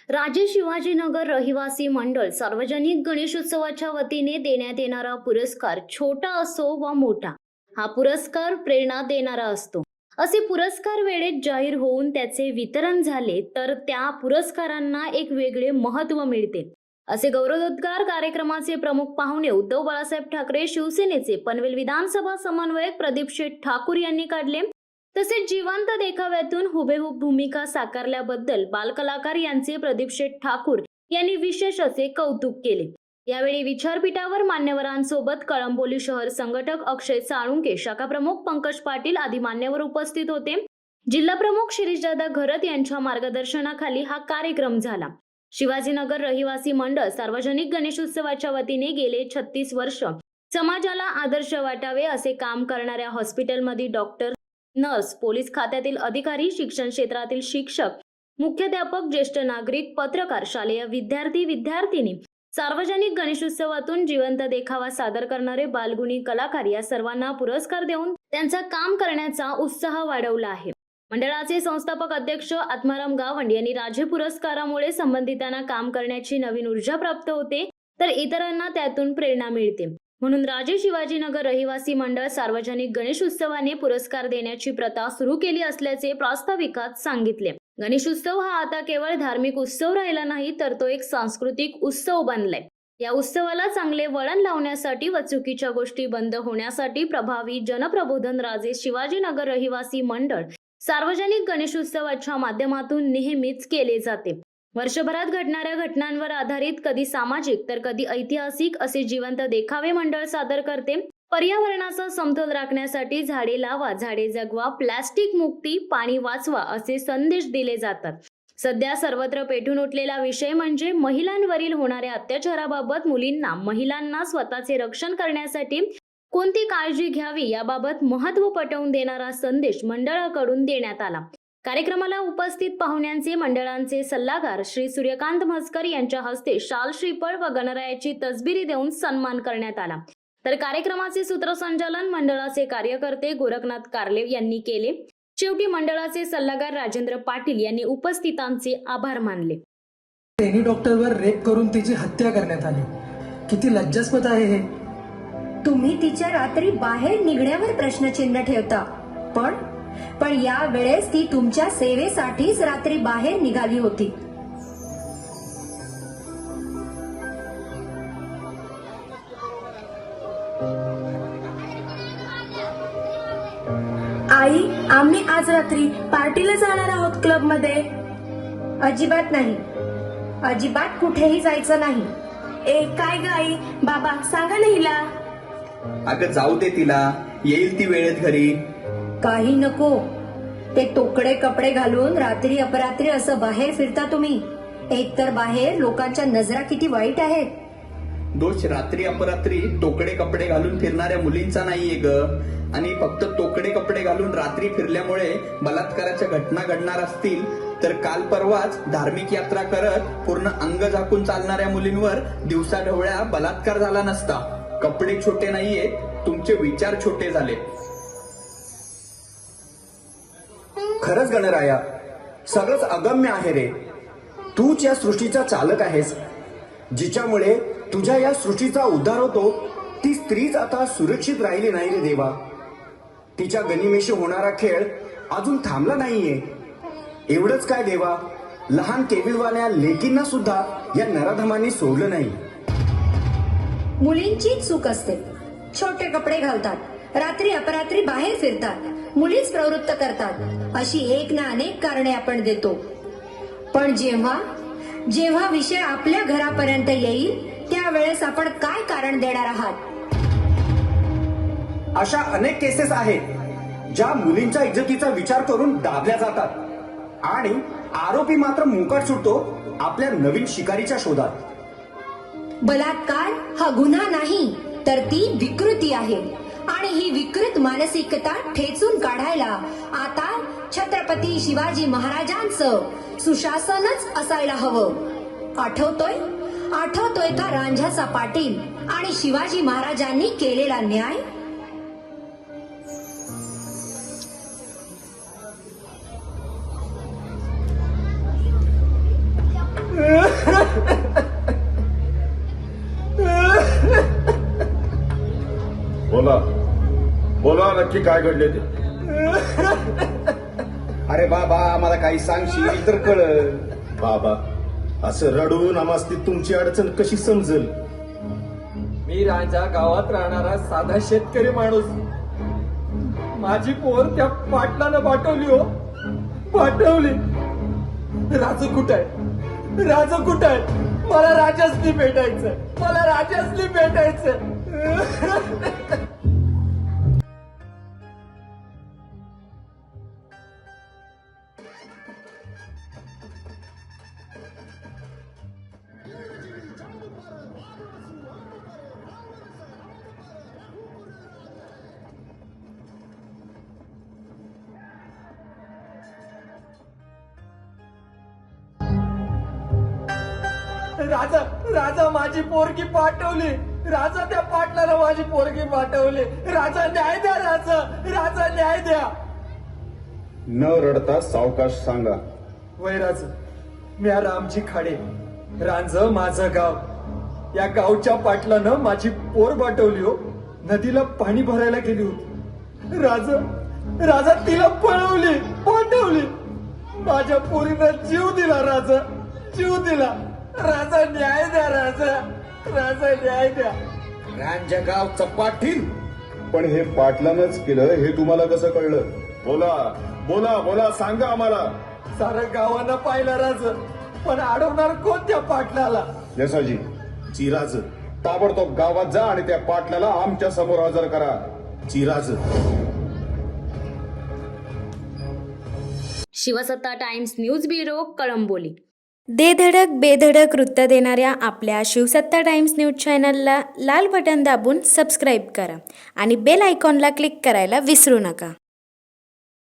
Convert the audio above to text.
राजे शिवाजीनगर रहिवासी मंडळ सार्वजनिक गणेशोत्सवाच्या वतीने देण्यात येणारा पुरस्कार छोटा असो वा मोठा, हा पुरस्कार प्रेरणा देणारा असतो. असे पुरस्कार वेळेत जाहीर होऊन त्याचे वितरण झाले तर त्या पुरस्कारांना एक वेगळे महत्त्व मिळते, असे गौरवोद्गार कार्यक्रमाचे प्रमुख पाहुणे उद्धव बाळासाहेब ठाकरे, शिवसेनेचे पनवेल विधानसभा समन्वयक प्रदीप शेठ ठाकूर यांनी काढले. तसेच जिवंत देखाव्यातून हुबेहूब भूमिका साकारल्याबद्दल बालकलाकार यांचे प्रदीप शेठ ठाकूर यांनी विशेष असे कौतुक केले. यावेळी विचारपीठावर मान्यवरांसोबत कळंबोली शहर संघटक अक्षय साळुंके, शाखा प्रमुख पंकज पाटील आदी मान्यवर उपस्थित होते. जिल्हा प्रमुख शिरीषदादा घरत यांच्या मार्गदर्शनाखाली हा कार्यक्रम झाला. शिवाजीनगर रहिवासी मंडळ सार्वजनिक गणेशोत्सवाच्या वतीने गेले 36 वर्ष समाजाला आदर्श वाटावे असे काम करणाऱ्या हॉस्पिटलमध्ये डॉक्टर, नर्स, पोलीस खात्यातील अधिकारी, शिक्षण क्षेत्रातील शिक्षक, मुख्याध्यापक, ज्येष्ठ नागरिक, पत्रकार, शालेय विद्यार्थी विद्यार्थिनी, सार्वजनिक गणेशोत्सवातून जिवंत देखावा सादर करणारे बालगुणी कलाकार या सर्वांना पुरस्कार देऊन त्यांचा काम करण्याचा उत्साह वाढवला आहे. मंडळाचे संस्थापक अध्यक्ष आत्माराम गावंड यांनी राजे पुरस्कारामुळे संबंधितांना काम करण्याची नवीन ऊर्जा प्राप्त होते तर इतरांना त्यातून प्रेरणा मिळते. म्हणून राजे शिवाजीनगर रहिवासी मंडळ सार्वजनिक गणेशोत्सवाने पुरस्कार देण्याची प्रथा सुरू केली असल्याचे प्रास्ताविकात सांगितले. गणेशोत्सव हा आता केवळ धार्मिक उत्सव राहिला नाही तर तो एक सांस्कृतिक उत्सव बनलाय. या उत्सवाला चांगले वळण लावण्यासाठी व चुकीच्या गोष्टी बंद होण्यासाठी प्रभावी जनप्रबोधन राजे शिवाजीनगर रहिवासी मंडळ सार्वजनिक गणेशोत्सवाच्या माध्यमातून नेहमीच केले जाते. वर्षभरात घडणाऱ्या घटनांवर आधारित कधी सामाजिक तर कधी ऐतिहासिक असे जिवंत देखावे मंडळ सादर करते. पर्यावरणाचा समतोल राखण्यासाठी झाडे लावा, झाडे जगवा, प्लास्टिक मुक्ती, पाणी वाचवा असे संदेश दिले जातात. सध्या सर्वत्र पेटून उठलेला विषय म्हणजे महिलांवरील होणाऱ्या अत्याचाराबाबत महिलांना स्वतःचे रक्षण करण्यासाठी कोणती काळजी घ्यावी याबाबत महत्त्व पटवून देणारा संदेश मंडळाकडून देण्यात आला. कार्यक्रमाला उपस्थित पाहुण्यांचे मंडळांचे सल्लागार श्री सूर्यकांत म्हसकर यांच्या हस्ते शाल, श्रीफळ व गणरायाची तसबिरी देऊन सन्मान करण्यात आला. तर कार्यक्रमाचे सूत्रसंचालन मंडळाचे कार्यकर्ते गोरखनाथ कारले यांनी केले. शेवटी मंडळाचे सल्लागार राजेंद्र पाटील यांनी उपस्थितांचे आभार मानले. लेडी डॉक्टरवर रेप करून तिची हत्या करण्यात आली. किती लज्जास्पद आहे हे. तुम्ही तिच्या रात्री बाहेर निघण्यावर प्रश्नचिन्ह ठेवता, पण या वेळेस ती तुमच्या सेवेसाठीच रात्री बाहेर निघाली होती. आई, आम्ही आज रात्री पार्टीला जाणार आहोत क्लबमध्ये. अजिबात नाही, अजिबात कुठेही जायचं नाही. काय ग आई, बाबा सांगा ना हिला. अगं जाऊ दे तिला, येईल ती वेळेत घरी. काही नको. ते तोकडे कपडे घालून रात्री अपरात्री असं बाहेर फिरता तुम्ही. एकतर बाहेर लोकांच्या नजरा किती वाईट आहेत. दोष रात्री अपरात्री तोकडे कपडे घालून फिरणाऱ्या मुलींचा नाहीये ग. आणि फक्त तोकडे कपडे घालून रात्री फिरल्यामुळे बलात्काराच्या घटना घडणार असतील तर काल परवाच धार्मिक यात्रा करत पूर्ण अंग झाकून चालणाऱ्या मुलींवर दिवसा ढवळ्या बलात्कार झाला नसता. कपडे छोटे नाहीये, तुमचे विचार छोटे झाले. खरंच गणराया, सगळंच अगम्य आहे रे. तूच या सृष्टीचा चालक आहेस. जिच्यामुळे तुझ्या या सृष्टीचा उद्धार होतो ती स्त्रीच आता सुरक्षित राहिली नाही रे देवा. तिच्या गनिमेशी होणारा खेळ अजून थांबला नाहीये. एवढंच काय देवा, लहान केविलवाल्या लेकींना सुद्धा या नराधमांनी सोडलं नाही. मुलींची चूक असते. छोटे कपडे घालतात, रात्री अपरात्री बाहेर फिरतात, मुलीच प्रवृत्त करतात, अशी एक ना अनेक कारणे आपण देतो. पण जेव्हा विषय आपल्या घरापर्यंत येईल त्यावेळेस आपण काय कारण देणार आहात. अशा अनेक केसेस आहेत ज्या मुलींच्या इज्जतीचा विचार करून दाबल्या जातात आणि आरोपी मात्र मुकाट सुटतो आपल्या नवीन शिकारीच्या शोधात. बलात्कार हा गुन्हा नाही तर ती विकृती आहे आणि ही विकृत मानसिकता ठेचून काढायला आता छत्रपती शिवाजी महाराजांचं सुशासनच असायला हवं. आठवतोय का रांझ्याचा पाटील आणि शिवाजी महाराजांनी केलेला न्याय. नक्की काय घडले ते? अरे बाबा मला काही सांगशील तर कळल. बाबा असं रडून आम्हाला तुमची अडचण कशी समजेल? मी राजा गावात राहणारा साधा शेतकरी माणूस. माझी पोर त्या पाटलानं पाठवली हो, पाठवली. राजू कुठं आहे? राजू कुठं आहे? मला राजासनी भेटायचं, मला राजासनी भेटायचं. राजा राजा माझी पोरगी पाठवली. राजा त्या पाटलाला माझी पोरगी पाठवली. राजा न्याय द्या, राजा राजा न्याय द्या. न रडता सावकाश सांगा. वैराज मी रामजी खाडे, रांज माझं गाव. या गावच्या पाटलानं माझी पोर पाठवली हो. नदीला पाणी भरायला गेली होती. राजा राजा तिला पळवली, पाठवली. माझ्या पोरीनं जीव दिला, राजा जीव दिला. राजा न्याय द्या, राजा राजा न्याय द्या. रांजा गावचं पाटील. पण हे पाटलानच केलं हे तुम्हाला कसं कळलं? बोला बोला बोला, सांगा आम्हाला. सारं गावानं पाहिलं राजा, पण अडवणार कोण त्या पाटलाला? यसाजी चिराज ताबडतोब गावात जा आणि त्या पाटलाला आमच्या समोर हजर करा. Chiraj. शिवसत्ता times news bureau, Kalamboli. दे धडक बेधडक वृत्त देणाऱ्या आपल्या शिवसत्ता टाइम्स न्यूज चॅनलला लाल बटन दाबून सबस्क्राईब करा आणि बेल आयकॉनला क्लिक करायला विसरू नका.